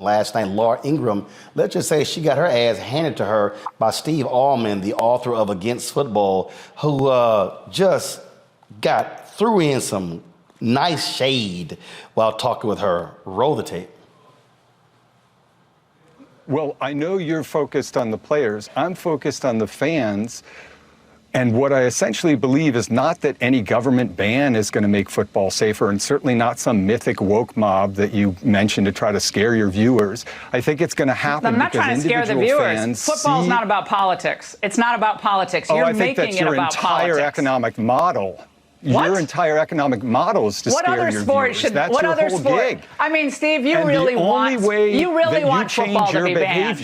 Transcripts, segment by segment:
Last night, Laura Ingraham, let's just say she got her ass handed to her by Steve Almond, the author of Against Football, who just threw in some nice shade while talking with her. Roll the tape. Well, I know you're focused on the players. I'm focused on the fans. And what I essentially believe is not that any government ban is going to make football safer, and certainly not some mythic woke mob that you mentioned to try to scare your viewers. I think it's going to happen. I'm not trying to scare the viewers. Football's not about politics. It's not about politics. You're making it about politics. Your entire economic model. What? Your entire economic model is to scare your viewers. That's your whole gig. I mean, Steve, you really want football to be banned.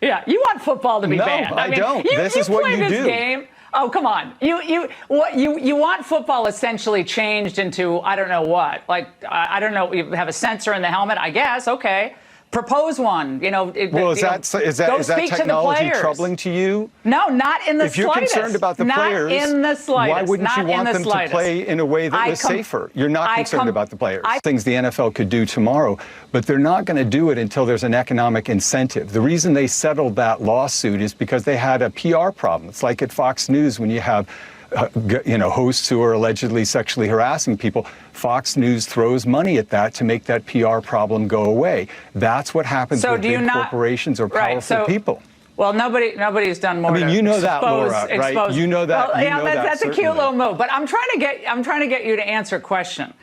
Yeah, you want football to be banned. No, I don't. This is what you do. Game. Oh, come on. You want football essentially changed into, I don't know what. Like, I don't know, you have a sensor in the helmet, I guess. Okay. Propose one. Is that technology troubling to you? No, not in the slightest. If you're concerned about the players, not in the slightest. Why wouldn't you want them to play in a way that was safer? You're not concerned about the players. Things the NFL could do tomorrow, but they're not going to do it until there's an economic incentive. The reason they settled that lawsuit is because they had a PR problem. It's like at Fox News when you have hosts who are allegedly sexually harassing people. Fox News throws money at that to make that PR problem go away. That's what happens with big corporations or powerful people. Well, nobody's done more. I mean, you know that, Laura, right? You know that. Well, yeah, that's a cute little move. But I'm trying to get you to answer a question.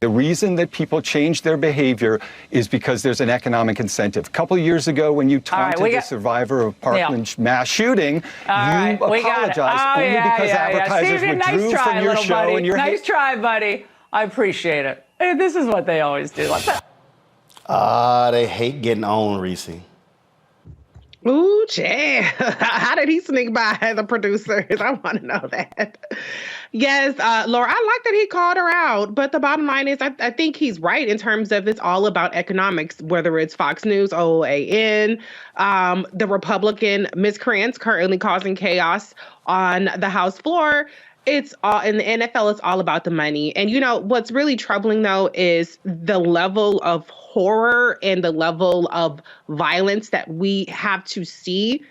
The reason that people change their behavior is because there's an economic incentive. A couple of years ago, when you taunted the survivor of Parkland mass shooting, you apologized only because advertisers withdrew from your show. And Nice try, buddy. I appreciate it. Hey, this is what they always do. They hate getting on, Reese. Ooh, Chad. How did he sneak by the producers? I want to know that. Yes, Laura, I like that he called her out. But the bottom line is I think he's right in terms of it's all about economics, whether it's Fox News, OAN, the Republican miscreants currently causing chaos on the House floor. It's all in the NFL. It's all about the money. And, what's really troubling, though, is the level of horror and the level of violence that we have to see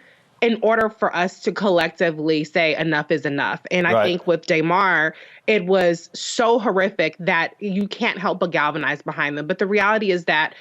in order for us to collectively say enough is enough. And I think with Damar, it was so horrific that you can't help but galvanize behind them. But the reality is that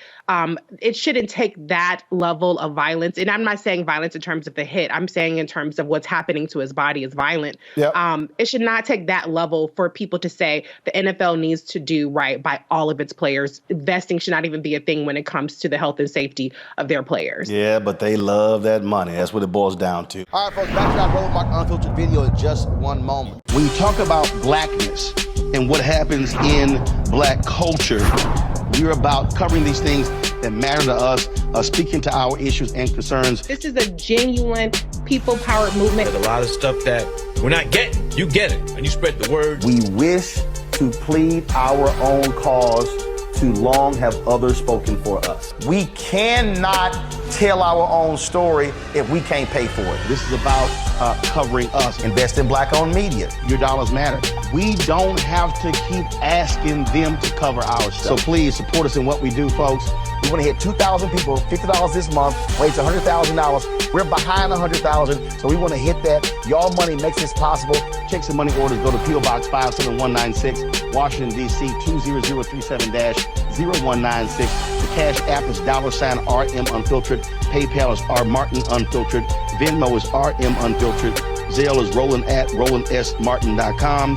it shouldn't take that level of violence. And I'm not saying violence in terms of the hit. I'm saying in terms of what's happening to his body is violent. Yep. It should not take that level for people to say the NFL needs to do right by all of its players. Investing should not even be a thing when it comes to the health and safety of their players. Yeah, but they love that money. That's what it boils down to. All right, folks, back to our Roland Unfiltered video in just one moment. When you talk about blackness and what happens in black culture, we're about covering these things that matter to us, speaking to our issues and concerns. This is a genuine people-powered movement. There's a lot of stuff that we're not getting. You get it, and you spread the word. We wish to plead our own cause. Too long have others spoken for us. We cannot tell our own story if we can't pay for it. This is about covering us. Invest in black-owned media. Your dollars matter. We don't have to keep asking them to cover our stuff. So please support us in what we do, folks. We want to hit 2,000 people, $50 this month, raise $100,000. We're behind 100,000, so we want to hit that. Y'all money makes this possible. Checks and money orders go to P.O. Box 57196, Washington, D.C. 20037-0196. The Cash App is $RM Unfiltered. PayPal is R Martin Unfiltered. Venmo is RM Unfiltered. Zelle is Roland at RolandSMartin.com.